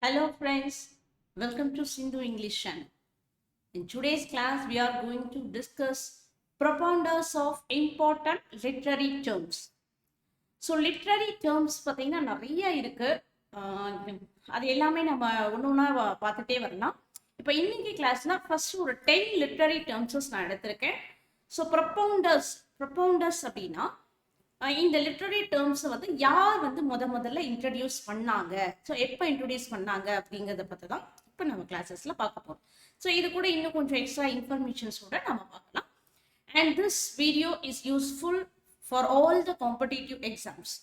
Hello friends, welcome to Sindhu English channel. In today's class, we are going to discuss propounders of important literary terms. So literary terms பார்த்தீங்கன்னா நிறைய இருக்கு. அது எல்லாமே நம்ம ஒன்று ஒன்றா பார்த்துட்டே வரலாம். இப்போ இன்னைக்கு கிளாஸ்னா ஃபர்ஸ்ட் ஒரு 10 லிட்ரரி டேர்ம்ஸஸ் நான் எடுத்திருக்கேன். ஸோ ப்ரொப்பவுண்டர்ஸ் அப்படின்னா இந்த லிட்ரரி டேர்ம்ஸை வந்து யார் வந்து முதல்ல இன்ட்ரடியூஸ் பண்ணாங்க, ஸோ எப்போ இன்ட்ரடியூஸ் பண்ணாங்க அப்படிங்கிறத பற்றி தான் இப்போ நம்ம கிளாஸஸில் பார்க்க போகிறோம். ஸோ இது கூட இன்னும் கொஞ்சம் எக்ஸ்ட்ரா இன்ஃபர்மேஷன்ஸோட நம்ம பார்க்கலாம். And this video is useful for all the competitive exams.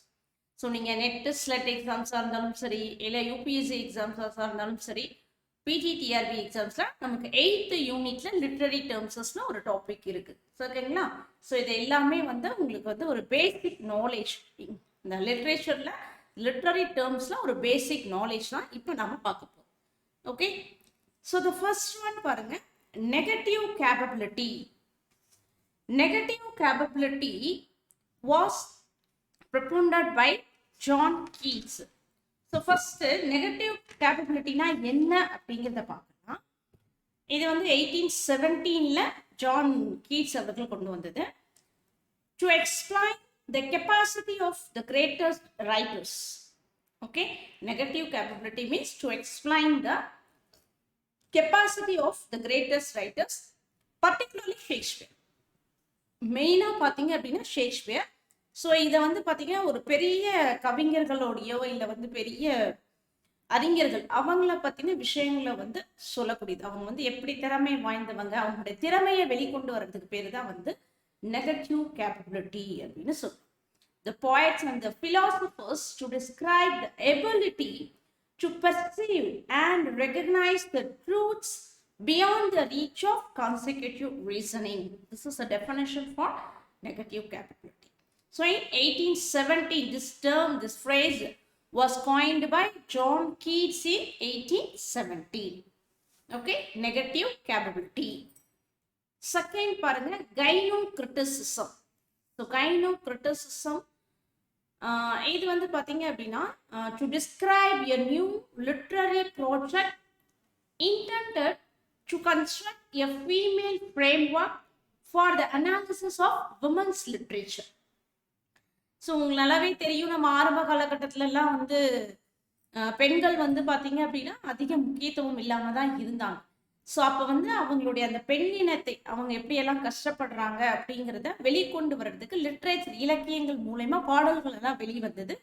So நீங்கள் நெட் ஸ்லெட் எக்ஸாம்ஸாக இருந்தாலும் சரி, இல்லை யூபிஎஸ்சி எக்ஸாம்ஸாக இருந்தாலும் சரி, பிடிடிஆர்பி எக்ஸாம்ஸில் நமக்கு 8th யூனிட்ல லிட்ரரி டேர்ம்ஸஸ்னு ஒரு டாபிக் இருக்கு. ஸோ ஓகேங்களா? ஸோ இது எல்லாமே வந்து உங்களுக்கு வந்து ஒரு பேசிக் நாலேஜ், இந்த லிட்ரேச்சர்ல லிட்ரரி டேர்ம்ஸ்ல ஒரு பேசிக் நாலேஜ் தான் இப்போ நம்ம பார்க்க போறோம். Okay, so the first one பாருங்க, negative capability. Negative capability was propounded by John Keats. So first நெகட்டிவ் கேப்பபிலிட்டினா என்ன அப்படிங்கிறத பார்க்கலாம். இது வந்து 1817 ஜான் கீட்ஸ் அவர்கள் கொண்டு வந்தது. To explain the capacity of the greatest writers. Okay, negative capability means to explain the capacity of the greatest writers, particularly Shakespeare. மெயினாக பார்த்தீங்க அப்படின்னா ஷேக்ஸ்பியர். ஸோ இதை வந்து பார்த்தீங்கன்னா ஒரு பெரிய கவிஞர்களோடையோ இல்லை வந்து பெரிய அறிஞர்கள் அவங்கள பற்றின விஷயங்களை வந்து சொல்லக்கூடியது. அவங்க வந்து எப்படி திறமை வாய்ந்தவங்க, அவங்களுடைய திறமையை வெளிக்கொண்டு வர்றதுக்கு பேர் தான் வந்து நெகட்டிவ் கேப்பபிலிட்டி அப்படின்னு சொல்லுவோம். The poets and the philosophers to describe the ability to perceive and recognize the truths beyond the reach of consecutive reasoning. This is a definition for negative capability. So in 1817, this phrase was coined by John Keats in 1817. Okay, negative capability. Second பாருங்க, gynocriticism. So gynocriticism இது வந்து பாத்தீங்க அப்படின்னா to describe a new literary project intended to construct a female framework for the analysis of women's literature. So உங்களுக்கு நல்லாவே தெரியும், நம்ம ஆரம்ப காலகட்டத்திலலாம் வந்து பெண்கள் வந்து பார்த்தீங்க அப்படின்னா அதிக முக்கியத்துவம் இல்லாமல் தான் இருந்தாங்க. ஸோ அப்போ வந்து அவங்களுடைய அந்த பெண்ணினத்தை அவங்க எப்படியெல்லாம் கஷ்டப்படுறாங்க அப்படிங்கிறத வெளிக்கொண்டு வர்றதுக்கு லிட்ரேச்சர் இலக்கியங்கள் மூலயமா பாடல்கள் எல்லாம் வெளிவந்தது.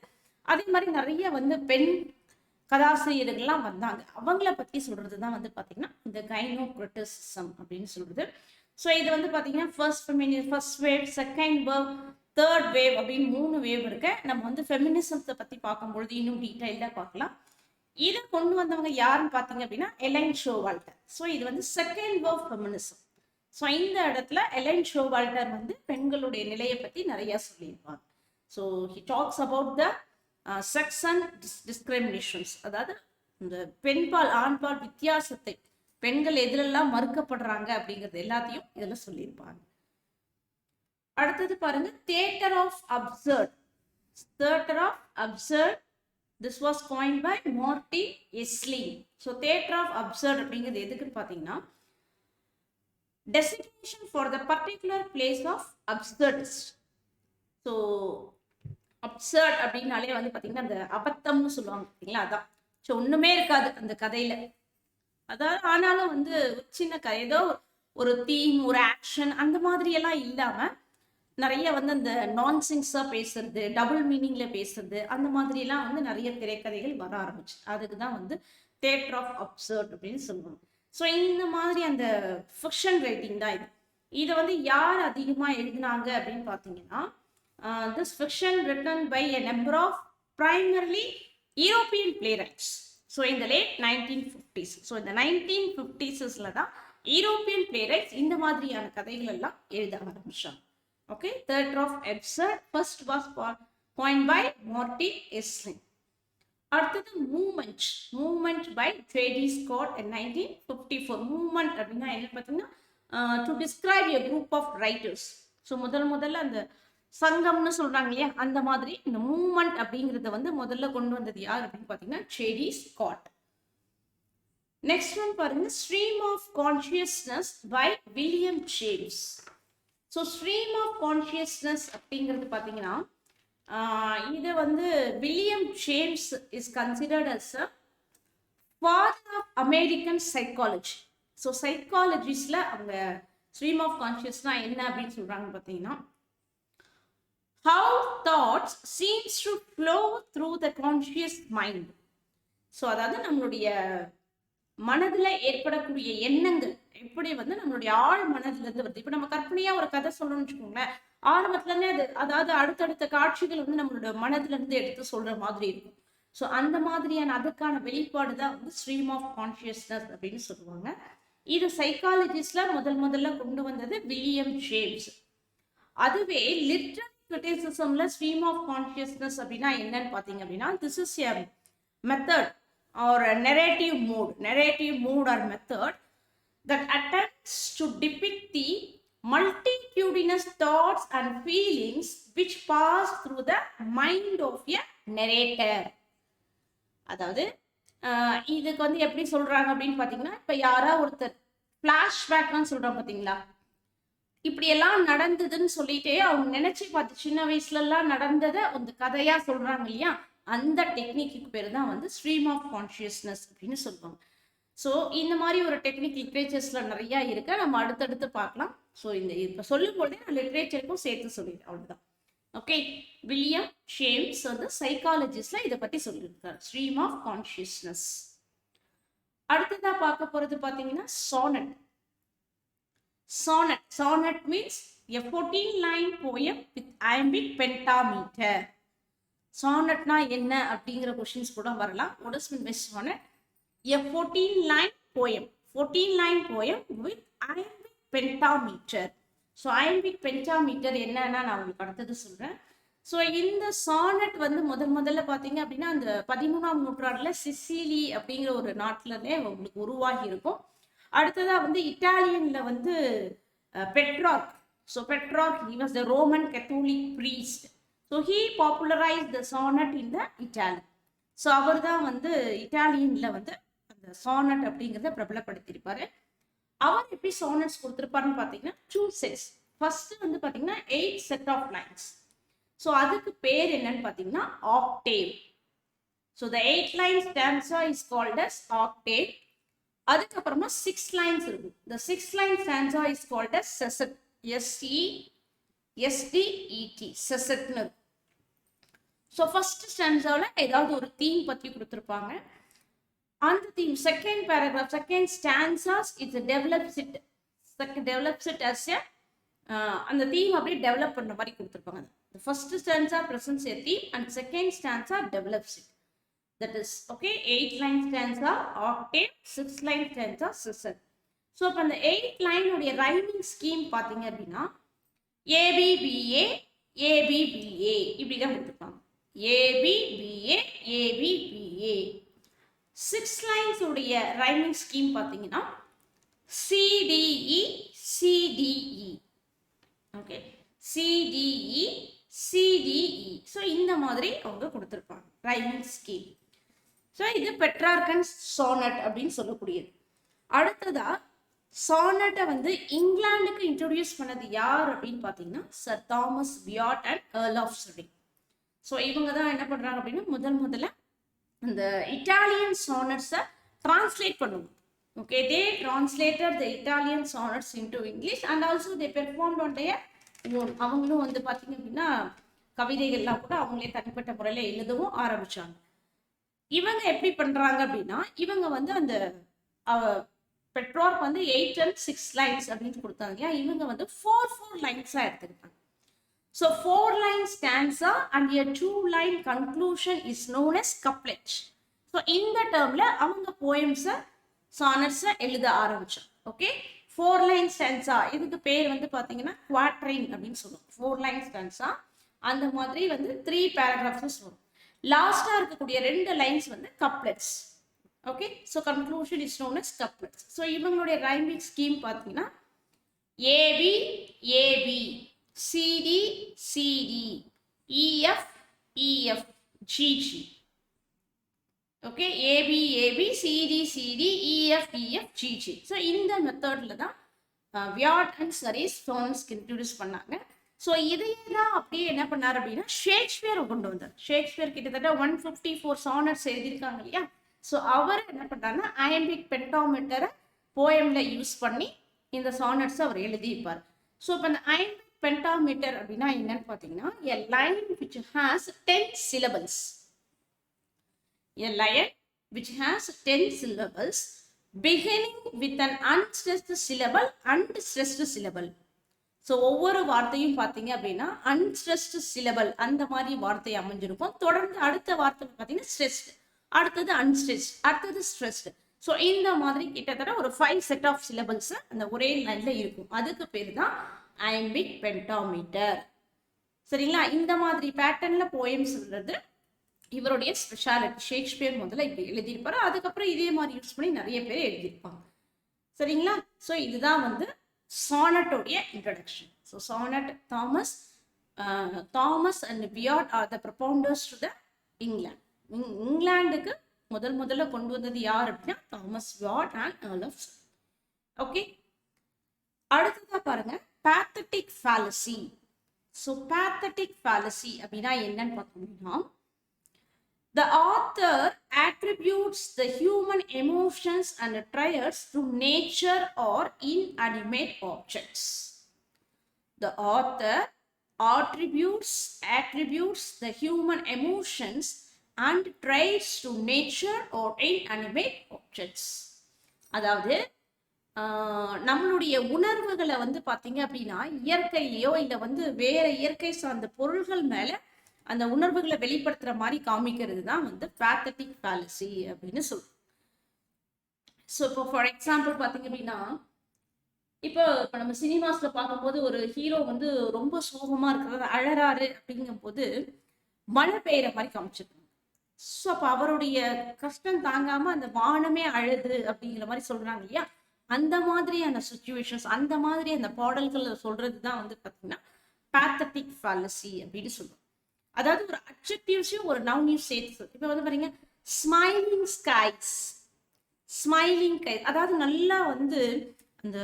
அதே மாதிரி நிறைய வந்து பெண் கதாசிரியர்கள்லாம் வந்தாங்க. அவங்கள பற்றி சொல்றது தான் வந்து பார்த்தீங்கன்னா இந்த கைனோக்ரிட்டிசிசம் அப்படின்னு சொல்றது. ஸோ இது வந்து பார்த்தீங்கன்னா first wave, second wave, third wave அப்படின்னு 3 வேவ் இருக்கு. நம்ம வந்து ஃபெமினிசத்தை பற்றி பார்க்கும்பொழுது இன்னும் டீட்டெயிலாக பார்க்கலாம். இதை கொண்டு வந்தவங்க யாருன்னு பார்த்தீங்க அப்படின்னா எலைன் ஷோவால்டர். ஸோ இது வந்து செகண்ட் வேவ் ஃபெமினிசம். ஸோ இந்த இடத்துல எலைன் ஷோவால்டர் வந்து பெண்களுடைய நிலையை பற்றி நிறைய சொல்லியிருப்பாங்க. So he talks about the sex and discriminations, அதாவது இந்த பெண்பால் ஆண்பால் வித்தியாசத்தை, பெண்கள் எதிலெல்லாம் மறுக்கப்படுறாங்க அப்படிங்கிறது எல்லாத்தையும் இதில் சொல்லியிருப்பாங்க. அடுத்தது பாருங்க, theatre of absurd. Theatre of absurd, this was coined by Martin Esslin. So theatre of absurd அப்படிங்கிறது எதுக்குன்னு பார்த்தீங்கன்னா designation for the particular place of absurdist. So absurd அப்படின்னாலே வந்து பார்த்தீங்கன்னா அந்த அபத்தம்னு சொல்லுவாங்க பார்த்தீங்களா, அதான். ஸோ ஒன்றுமே இருக்காது அந்த கதையில, அதாவது ஆனாலும் வந்து சின்ன கதை, ஏதோ ஒரு தீம், ஒரு ஆக்ஷன் அந்த மாதிரி எல்லாம் இல்லாம நிறைய வந்து அந்த நான்சென்ஸா பேசுறது, டபுள் மீனிங்ல பேசுறது, அந்த மாதிரி எல்லாம் வந்து நிறைய திரைக்கதைகள் வர ஆரம்பிச்சு. அதுக்கு தான் வந்து தியேட்டர் ஆஃப் அப்சர்ட் அப்படின்னு சொல்லுவாங்க. ஸோ இந்த மாதிரி அந்த ஃபிக்ஷன் ரைட்டிங் தான் இது. இதை வந்து யார் அதிகமா எழுதினாங்க அப்படின்னு பார்த்தீங்கன்னா this fiction written by a number of primarily European playwrights. So in the late 1950s. So in the 1950s தான் யூரோப்பியன் பிளேரைட்ஸ் இந்த மாதிரியான கதைகள் எல்லாம் எழுத ஆரம்பிச்சாங்க. Okay, Theatre of Absurd first was coined by Martin Esslin. அடுத்தது movement by J.D. Scott in 1954. Movement அப்படின்னா என்ன பார்த்தீங்கன்னா to describe a group of writers. ஸோ முதல்ல அந்த சங்கம்னு சொல்றாங்க இல்லையா, அந்த மாதிரி இந்த மூவ்மெண்ட் அப்படிங்கிறத வந்து முதல்ல கொண்டு வந்தது யார் அப்படின்னு பார்த்தீங்கன்னா J.D. Scott. நெக்ஸ்ட் ஒன் பாருங்க, stream of consciousness by William James. So stream of consciousness அப்படிங்கிறது பார்த்தீங்கன்னா, இது வந்து William James is considered as a father of American psychology. So சைக்காலஜிஸ்டில் அவங்க ஸ்ட்ரீம் ஆஃப் கான்ஷியஸ்னா என்ன அப்படின்னு சொல்கிறாங்க பார்த்தீங்கன்னா, how thoughts seems to flow through the conscious mind. So அதாவது நம்மளுடைய மனதில் ஏற்படக்கூடிய எண்ணங்கள் எப்படி வந்து நம்மளுடைய ஆழ் மனதிலிருந்து வருது. இப்போ நம்ம கற்பனையாக ஒரு கதை சொல்லணும்னு வச்சுக்கோங்களேன், ஆரம்பத்துலேருந்தே அதாவது அடுத்தடுத்த காட்சிகள் வந்து நம்மளோட மனதிலிருந்து எடுத்து சொல்கிற மாதிரி இருக்கும். ஸோ அந்த மாதிரியான அதுக்கான வெளிப்பாடு தான் வந்து ஸ்ட்ரீம் ஆஃப் கான்ஷியஸ்னஸ் அப்படின்னு சொல்லுவாங்க. இது சைக்காலஜிஸ்டில் முதல்ல கொண்டு வந்தது வில்லியம் ஜேம்ஸ். அதுவே லிட்ரரி கிரிட்டிசிசம்ல ஸ்ட்ரீம் ஆஃப் கான்ஷியஸ்னஸ் அப்படின்னா என்னன்னு பார்த்தீங்க அப்படின்னா, this is a method or a narrative mode or method that attempts to depict the multitudinous thoughts and feelings which pass through the mind of a narrator. அதாவது இதுக்கு வந்து எப்படி சொல்றாங்க அப்படின்னு பார்த்தீங்கன்னா, இப்போ யாரா ஒருத்தர் ஃப்ளாஷ்பேக்னு சொல்றோம் பார்த்தீங்களா, இப்படியெல்லாம் நடந்ததுன்னு சொல்லிட்டே அவங்க நினைச்சு பார்த்து சின்ன வயசுலலாம் நடந்ததை அந்த கதையா சொல்றாங்க இல்லையா, அந்த டெக்னிக்கு பேர் தான் வந்து ஸ்ட்ரீம் ஆஃப் கான்ஷியஸ்னஸ் அப்படின்னு சொல்லுவாங்க. ஸோ இந்த மாதிரி ஒரு டெக்னிக் லிட்ரேச்சர்ஸ்ல நிறைய இருக்கு, நம்ம அடுத்தடுத்து பார்க்கலாம். ஸோ இந்த இப்போ சொல்லும் போதே நான் லிட்ரேச்சருக்கும் சேர்த்து சொல்லிடுறேன், அவ்வளோதான். ஓகே, வில்லியம் ஜேம்ஸ் வந்து சைக்காலஜிஸ்ட்ல இதை பத்தி சொல்லியிருக்காரு, ஸ்ட்ரீம் ஆஃப் கான்ஷியஸ்னஸ். அடுத்ததா பார்க்க போறது பார்த்தீங்கன்னா sonnet. Sonnet means a 14-line poem with iambic pentameter. Sonnet-na என்ன அப்படிங்கிற கொஸ்டின்ஸ் கூட வரலாம். What is meant by sonnet? A 14-line poem. 14-line poem with iambic pentameter. So iambic pentameter என்னன்னா நான் உங்களுக்கு அடுத்தது சொல்றேன். ஸோ இந்த சானட் வந்து முதல்ல பார்த்தீங்க அப்படின்னா அந்த 13ஆம் நூற்றாண்டுல சிசிலி அப்படிங்கிற ஒரு நாட்டிலே உங்களுக்கு உருவாகி இருக்கும். அடுத்ததா வந்து இட்டாலியன்ல வந்து Petrarch. So Petrarch, he was the Roman Catholic priest. So he popularized the sonnet in the Italy. So அவர் தான் வந்து இட்டாலியன்ல வந்து அந்த சானட் அப்படிங்கிறத பிரபலப்படுத்தியிருப்பாரு. அவர் எப்படி சானட்ஸ் கொடுத்துருப்பாருன்னு பார்த்தீங்கன்னா 2 sets. ஃபர்ஸ்ட் வந்து பார்த்தீங்கன்னா 8 set of lines. ஸோ அதுக்கு பேர் என்னன்னு பார்த்தீங்கன்னா Octave. So the 8 lines stanza is called as octave. அதுக்கப்புறமா 6 lines இருக்கு. The 6 line stanza is called as sestet. SESDET sestetனு. ஸோ ஃபர்ஸ்ட் ஸ்டான்ஸால ஏதாவது ஒரு தீம் பத்தி கொடுத்துருப்பாங்க. அந்த theme second paragraph, second stanzas it's develops it as a அந்த தீம் அப்படியே டெவலப் பண்ற மாதிரி கொடுத்துருப்பாங்க. The first stanza presents a theme and second stanza develops it. That is okay, 8 line stanza octave, 6 line stanza sestet. So இப்போ அந்த 8 line உடைய rhyming scheme பார்த்தீங்க அப்படின்னா ABBA ABBA இப்படி தான் கொடுத்துருப்பாங்க. ABBA ABBA. 6 லைன்ஸ் உடைய ரைமிங் ஸ்கீம் பார்த்தீங்கன்னா CDE CDE. Okay, CDE CDE. So இந்த மாதிரி அவங்க கொடுத்துருப்பாங்க ரைமிங் ஸ்கீம். ஸோ இது பெட்ரார்கன் சானட் அப்படின்னு சொல்லக்கூடியது. அடுத்ததா சானட்டை வந்து இங்கிலாந்துக்கு இன்ட்ரோடியூஸ் பண்ணது யார் அப்படின்னு பார்த்தீங்கன்னா Sir Thomas Wyatt and Earl of Surrey. So இவங்க தான் என்ன பண்ணுறாங்க அப்படின்னா முதல்ல இந்த இட்டாலியன் சானட்ஸை டிரான்ஸ்லேட் பண்ணுவாங்க. Okay, they translated the Italian sonnets into English and also they performed on their own. அவங்களும் வந்து பார்த்தீங்க அப்படின்னா கவிதைகள்லாம் கூட அவங்களே தனிப்பட்ட முறையில் எழுதவும் ஆரம்பிச்சாங்க. இவங்க எப்படி பண்றாங்க அப்படின்னா இவங்க வந்து அந்த பெட்ரார்க் வந்து 8 and 6 lines அப்படின்னு கொடுத்தாங்க. இவங்க வந்து 4 லைன்ஸா எடுத்துக்கிட்டாங்க. So 4 line stanza and a 2 line conclusion is known as couplet. So இந்த டேர்ம்ல அவங்க போயம்ஸை சானட்ஸை எழுத ஆரம்பிச்சாங்க. ஓகே, 4 line stanza இதுக்கு பேர் வந்து பார்த்தீங்கன்னா குவாட்ரைன் அப்படின்னு சொல்லுவோம். 4 line stanza அந்த மாதிரி வந்து 3 paragraphs வரும். லாஸ்டா இருக்கக்கூடிய 2 லைன்ஸ் வந்து couplets. Okay, so conclusion is known as couplets. So இவங்களுடைய ரைமிங் ஸ்கீம் பார்த்தீங்கன்னா AB AB, CD CD, EF EF, GG. Okay, AB AB, CD CD, EF EF, GG. So இந்த மெத்தடில் தான் வியாட் அண்ட் சரீஸ் ஃபார்ம்ஸ்க்கு introduce பண்ணாங்க. So இதையே தான் அப்படியே என்ன பண்ணார் அப்படின்னா ஷேக்ஸ்பியர் கொண்டு வந்தார். ஷேக்ஸ்பியர் கிட்டத்தட்ட 154 சானட்ஸ் எழுதியிருக்காங்க இல்லையா. ஸோ அவர் என்ன பண்ணாருன்னா அயம்பிக் பென்டாமீட்டரை போயம்ல யூஸ் பண்ணி இந்த சானட்ஸ் அவர் எழுதியிருப்பார். ஸோ இப்போ இந்த அயம்பிக் பென்டாமீட்டர் அப்படின்னா என்னன்னு பார்த்தீங்கன்னா a line which has 10 syllables. A line which has 10 syllables beginning with an unstressed syllable and stressed syllable. So ஒவ்வொரு வார்த்தையும் பார்த்தீங்க அப்படின்னா அன்ஸ்ட்ரெஸ்டு சிலபல் அந்த மாதிரி வார்த்தை அமைஞ்சிருக்கும். தொடர்ந்து அடுத்த வார்த்தை பார்த்தீங்கன்னா ஸ்ட்ரெஸ்டு, அடுத்தது அன்ஸ்ட்ரெஸ்ட், அடுத்தது ஸ்ட்ரெஸ்டு. ஸோ இந்த மாதிரி கிட்டத்தட்ட ஒரு 5 செட் ஆஃப் சிலபல்ஸ் அந்த ஒரே லைன்ல இருக்கும். அதுக்கு பேர் தான் அயம்பிக் பென்டாமீட்டர். சரிங்களா. இந்த மாதிரி பேட்டர்ன்ல போயம் சொல்றது இவருடைய ஸ்பெஷாலிட்டி. ஷேக்ஸ்பியர் முதல்ல இப்படி எழுதியிருப்பாரு, அதுக்கப்புறம் இதே மாதிரி யூஸ் பண்ணி நிறைய பேர் எழுதியிருப்பாங்க. சரிங்களா. ஸோ இதுதான் வந்து சானட்டோடைய introduction. So sonnet Thomas and Wyatt are the propounders to the England. இங்கிலாந்துக்கு முதல்ல கொண்டு வந்தது யார் அப்படின்னா Thomas Wyatt and Earl of Surrey. Okay, அடுத்ததா பாருங்க pathetic fallacy. So pathetic fallacy அப்படின்னா என்னன்னு பார்த்தோம்னா the author attributes the human emotions and trials to nature or inanimate objects. The author attributes the human emotions and traits to nature or inanimate objects. அதாவது நம்மளுடைய உணர்வுகளை வந்து பார்த்தீங்க அப்படின்னா இயற்கையோ இல்லை வந்து வேற இயற்கை சார்ந்த பொருள்கள் மேல அந்த உணர்வுகளை வெளிப்படுத்துற மாதிரி காமிக்கிறது தான் வந்து pathetic fallacy அப்படின்னு சொல்றோம். ஸோ இப்போ ஃபார் எக்ஸாம்பிள் பார்த்தீங்க அப்படின்னா இப்போ நம்ம சினிமாஸ்ல பார்க்கும்போது ஒரு ஹீரோ வந்து ரொம்ப சோகமா இருக்கிறது அழறாரு அப்படிங்கும் போது மழை பெய்யற மாதிரி காமிச்சிருக்காங்க. ஸோ அப்போ அவருடைய கஷ்டம் தாங்காம அந்த வானமே அழுது அப்படிங்கிற மாதிரி சொல்றாங்க இல்லையா. அந்த மாதிரியான சுச்சுவேஷன்ஸ், அந்த மாதிரி அந்த பாடல்கள் சொல்றது தான் வந்து பார்த்தீங்கன்னா pathetic fallacy அப்படின்னு சொல்றோம். அதாவது ஒரு அட்ஜெக்டிவ்ஸையும் ஒரு நவுனையும் சேர்த்து. இப்போ வந்து பாருங்க ஸ்மைலிங் ஸ்கைஸ், ஸ்மைலிங் கை, அதாவது நல்லா வந்து அந்த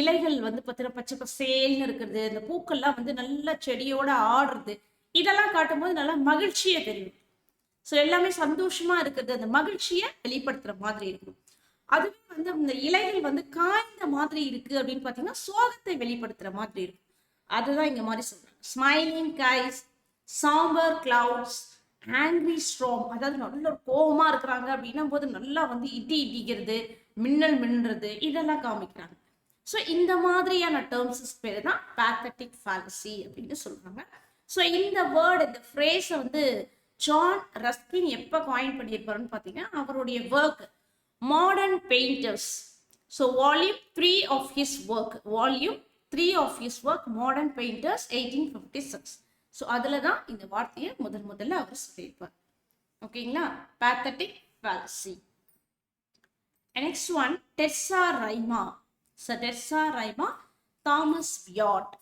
இலைகள் வந்து பார்த்தீங்கன்னா பச்சை பசேல்னு இருக்கிறது, அந்த பூக்கள்லாம் வந்து நல்லா செடியோட ஆடுறது, இதெல்லாம் காட்டும்போது நல்லா மகிழ்ச்சியை தெரியும். ஸோ எல்லாமே சந்தோஷமா இருக்கிறது, அந்த மகிழ்ச்சியை வெளிப்படுத்துற மாதிரி இருக்கும். அதுவே வந்து அந்த இலைகள் வந்து காய்ந்த மாதிரி இருக்கு அப்படின்னு பார்த்தீங்கன்னா சோகத்தை வெளிப்படுத்துற மாதிரி இருக்கும். அதுதான் இங்க மாதிரி சொல்றாங்க. Smiling skies, sombre clouds, angry storm, அதாவது நல்ல கோபமா இருக்கிறாங்க அப்படின்னா போது நல்லா வந்து இடிக்கிறது, மின்னல் மின்றது, இதெல்லாம் காமிக்கிறாங்க. ஸோ இந்த மாதிரியான டேர்ம்ஸ் பேர் தான் pathetic fallacy அப்படின்னு சொல்றாங்க. ஸோ இந்த வேர்டு, இந்த ஃப்ரேஸை வந்து ஜான் ரஸ்கின் எப்போ காயின் பண்ணியிருப்பாருன்னு பார்த்தீங்கன்னா அவருடைய work modern painters. So volume 3 of his work modern painters 1856. So அதில் தான் இந்த வார்த்தையை முதல்ல அவர் சொல்லியிருப்பார். ஓகேங்களா, pathetic fallacy. Next one terza rima. So terza rima Thomas Wyatt.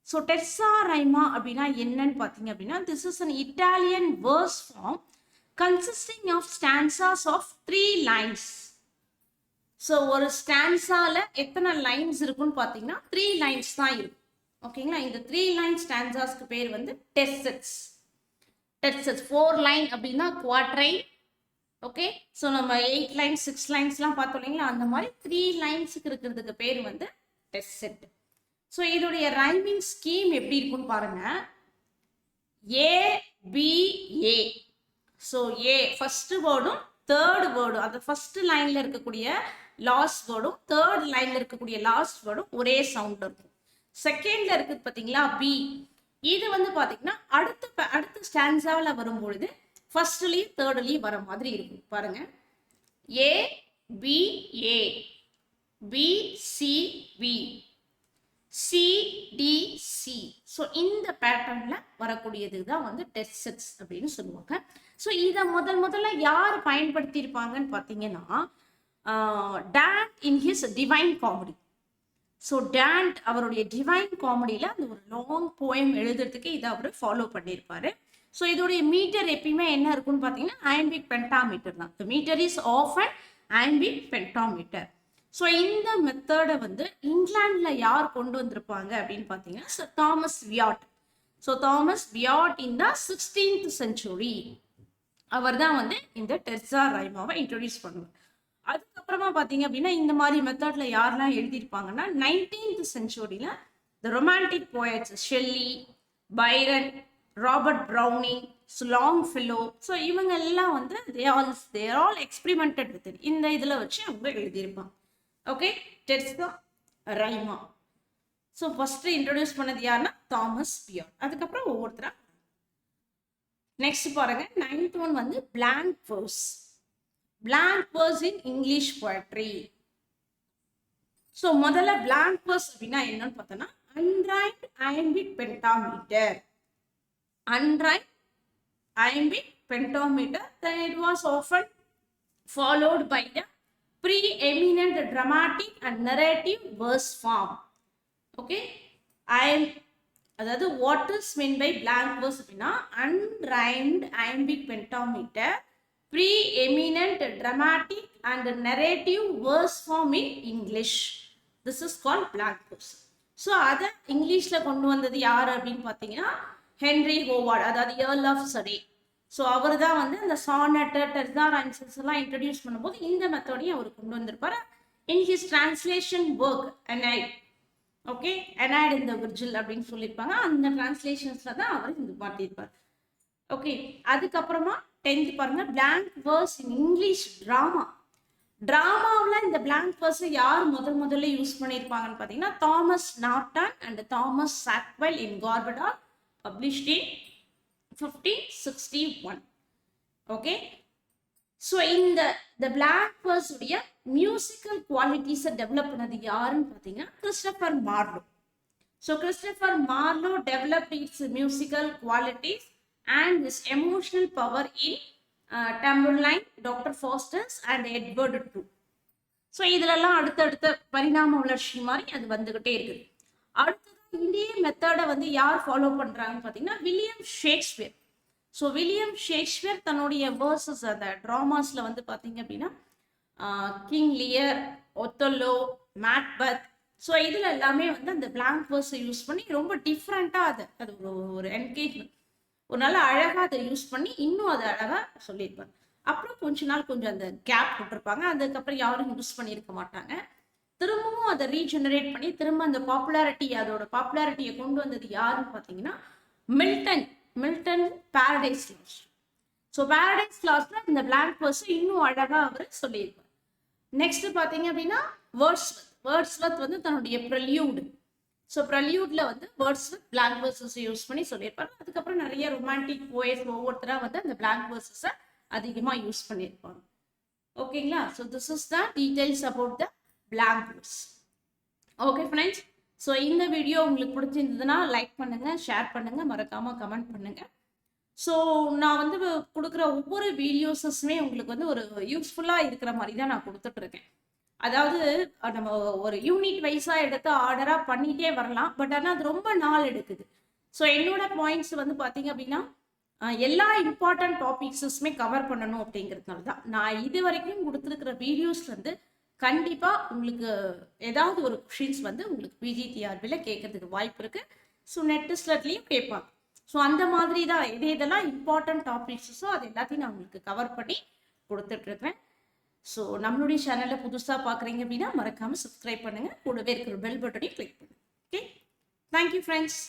So terza rima அப்படின்னா என்னன்னு பார்த்தீங்க அப்படின்னா this is an Italian verse form consisting of stanzas of 3 lines. So ஒரு ஸ்டான்ஸால எத்தனை லைன்ஸ் இருக்குன்னு பார்த்தீங்கன்னா 3 lines தான் இருக்கும். ஓகேங்களா, இந்த 3 line ஸ்டான்சாஸ்க்கு பேர் வந்து டெஸ்ஸெட்ஸ். 4 line அப்படின்னா குவாட்ரைன். ஓகே, ஸோ நம்ம 8 lines 6 linesலாம் பார்த்தோம் இல்லைங்களா, அந்த மாதிரி 3 linesக்கு இருக்கிறதுக்கு பேர் வந்து டெஸ்ஸெட். ஸோ இதோடைய ரைமிங் ஸ்கீம் எப்படி இருக்குன்னு பாருங்க. ஏபிஏ. ஸோ ஏ ஃபர்ஸ்ட் வேர்டும் தேர்ட் வேர்டும், அந்த ஃபர்ஸ்ட் லைன்ல இருக்கக்கூடிய லாஸ்ட் வேர்டும் தேர்ட் லைன்ல இருக்கக்கூடிய லாஸ்ட் வேர்டும் ஒரே சவுண்ட் இருக்கும். செகண்ட்ல இருக்குது பார்த்தீங்களா பி, இது வந்து பார்த்தீங்கன்னா அடுத்த ஸ்டான்ஸாவில் வரும்பொழுது ஃபர்ஸ்ட்லையும் தேர்ட்லையும் வர மாதிரி இருக்கும். பாருங்க, A B A, B C B, C D C. So இந்த பேட்டர்ன்ல வரக்கூடியது தான் வந்து டெஸ்ஸெட்ஸ் அப்படின்னு சொல்லுவாங்க. ஸோ இதை முதல்ல யார் பயன்படுத்தியிருப்பாங்கன்னு பார்த்தீங்கன்னா Dante in his Divine Comedy. So Dante அவருடைய டிவைன் காமெடியில் அந்த ஒரு லாங் போயம் எழுதுறதுக்கு இதை அவர் ஃபாலோ பண்ணியிருப்பாரு. ஸோ இதோடைய மீட்டர் எப்பயுமே என்ன இருக்குன்னு பார்த்தீங்கன்னா iambic பென்டாமீட்டர் தான். The meter is often iambic pentameter. So இந்த மெத்தடை வந்து இங்கிலாண்டில் யார் கொண்டு வந்திருப்பாங்க அப்படின்னு பார்த்தீங்கன்னா Thomas Wyatt. So Thomas Wyatt in the 16th century அவர் தான் வந்து இந்த டெர்சா ரைமாவை இன்ட்ரடியூஸ் பண்ணுவார். அதுக்கப்புறமா பார்த்தீங்க அப்படின்னா இந்த மாதிரி மெத்தட்ல யாரெல்லாம் எழுதியிருப்பாங்கன்னா 19th centuryல the romantic poets Shelley, Byron, Robert Browning, Longfellow, so இவங்க எல்லாம் வந்து they're all experimented with it. இந்த இதில் வச்சு அவங்க எழுதியிருப்பாங்க. Okay, terza rima. So first introduce பண்ணது யாருன்னா தாமஸ் வியாட். அதுக்கப்புறம் ஒவ்வொருத்தரா நெக்ஸ்ட் பாருங்க. 9th ஒன் வந்து blank verse. blank verse in English poetry. So முதல்ல blank verse அப்படின்னா என்னன்னு பார்த்தோன்னா unrhymed iambic pentameter. unrhymed iambic pentameter. Then it was often followed by the preeminent dramatic and narrative verse form. Okay, அதாவது what is meant by blank verse அப்படின்னா unrhymed iambic pentameter, preeminent dramatic and narrative verse form in English. This is called blank verse. So அதை இங்கிலீஷில் கொண்டு வந்தது யார் அப்படின்னு பார்த்தீங்கன்னா Henry Howard, அதாவது ஏர்ல் ஆஃப் சரே. ஸோ அவர் தான் வந்து அந்த சானட், டெர்சா ரைம்ஸ் எல்லாம் இன்ட்ரடியூஸ் பண்ணும்போது இந்த மெத்தடையும் அவர் கொண்டு வந்திருப்பார். In his translation work Aeneid. Okay, Aeneid in the Virgil அப்படின்னு சொல்லியிருப்பாங்க. அந்த டிரான்ஸ்லேஷன்ஸில் தான் அவர் இது மாட்டியிருப்பார். ஓகே, அதுக்கப்புறமா 10th பாருங்க blank verse in English drama. டிராமாவில் இந்த blank verse யார் முதல்ல யூஸ் பண்ணியிருப்பாங்கன்னு பார்த்தீங்கன்னா Thomas Norton and Thomas Sackville in Gorboduc, published in 1561. Okay, so இந்த blank verse உடைய மியூசிக்கல் குவாலிட்டிஸை டெவலப் பண்ணது யாருன்னு பார்த்தீங்கன்னா Christopher Marlowe. So Christopher Marlowe developed its musical qualities and is emotional power in Tamburlaine, Doctor Faustus and Edward two. So இதிலெல்லாம் அடுத்தடுத்த பரிணாம வளர்ச்சி மாதிரி அது வந்துகிட்டே இருக்குது. அடுத்தது இதே மெத்தடை வந்து யார் ஃபாலோ பண்ணுறாங்கன்னு பார்த்தீங்கன்னா William Shakespeare. So William Shakespeare தன்னுடைய வேர்சஸ் அந்த ட்ராமாஸில் வந்து பார்த்தீங்க அப்படின்னா கிங் லியர், ஒத்தோலோ, மேக்பெத், ஸோ இதில் எல்லாமே வந்து அந்த blank verse யூஸ் பண்ணி ரொம்ப டிஃப்ரெண்ட்டாக அது ஒரு என்கேஜ்மெண்ட், ஒரு நல்ல அழகாக அதை யூஸ் பண்ணி இன்னும் அதை அழகாக சொல்லியிருப்பாங்க. அப்புறம் கொஞ்ச நாள் கொஞ்சம் அந்த கேப் போட்டிருப்பாங்க. அதுக்கப்புறம் யாரும் யூஸ் பண்ணியிருக்க மாட்டாங்க. திரும்பவும் அதை ரீஜெனரேட் பண்ணி திரும்ப அந்த அதோட பாப்புலாரிட்டியை கொண்டு வந்தது யாருன்னு பார்த்தீங்கன்னா Milton Paradise last. So Paradise லாஸ்ட்ல இந்த blank verse இன்னும் அழகாக அவர் சொல்லியிருப்பார். நெக்ஸ்ட் பார்த்தீங்க அப்படின்னா வேர்ட்ஸ்வர்த் வந்து தன்னுடைய ப்ரெல்யூட். ஸோ ப்ரெல்யூட்ல வந்து வேர்ட்ஸ்வர்த் blank verses யூஸ் பண்ணி சொல்லியிருப்பாரு. அதுக்கப்புறம் நிறைய ரொமான்டிக் போயட்ஸ் ஒவ்வொருத்தரா வந்து அந்த blank verses அதிகமாக யூஸ் பண்ணியிருப்பாங்க. ஓகேங்களா? So this is the details about the blank verse. Okay friends, so இந்த வீடியோ உங்களுக்கு பிடிச்சிருந்ததுன்னா லைக் பண்ணுங்க, ஷேர் பண்ணுங்க, மறக்காம கமெண்ட் பண்ணுங்க. ஸோ நான் வந்து கொடுக்குற ஒவ்வொரு வீடியோஸஸுமே உங்களுக்கு வந்து ஒரு யூஸ்ஃபுல்லாக இருக்கிற மாதிரி தான் நான் கொடுத்துட்ருக்கேன். அதாவது நம்ம ஒரு யூனிட் வைஸாக எடுத்து ஆர்டராக பண்ணிகிட்டே வரலாம், பட் ஆனால் அது ரொம்ப நாள் எடுக்குது. ஸோ என்னோட பாயிண்ட்ஸ் வந்து பார்த்தீங்க அப்படின்னா எல்லா இம்பார்ட்டன்ட் டாபிக்ஸஸுமே கவர் பண்ணணும் அப்படிங்கிறதுனால தான் நான் இது வரைக்கும் கொடுத்துருக்கிற வீடியோஸ்லேருந்து கண்டிப்பாக உங்களுக்கு ஏதாவது ஒரு கொஷின்ஸ் வந்து உங்களுக்கு பிஜிடிஆர்பியில் கேட்கறதுக்கு வாய்ப்பு இருக்குது. ஸோ நெட் டெஸ்ட்லையும் கேட்பாங்க. ஸோ அந்த மாதிரி தான் இதெல்லாம் இம்பார்ட்டன்ட் டாபிக்ஸஸோ அது எல்லாத்தையும் நான் உங்களுக்கு கவர் பண்ணி கொடுத்துட்ருக்கேன். ஸோ நம்மளுடைய சேனலை புதுசாக பார்க்குறீங்க அப்படின்னா மறக்காமல் சப்ஸ்கிரைப் பண்ணுங்கள், கூடவே இருக்கிற பெல் பட்டனையும் கிளிக் பண்ணுங்கள். Okay, thank you friends.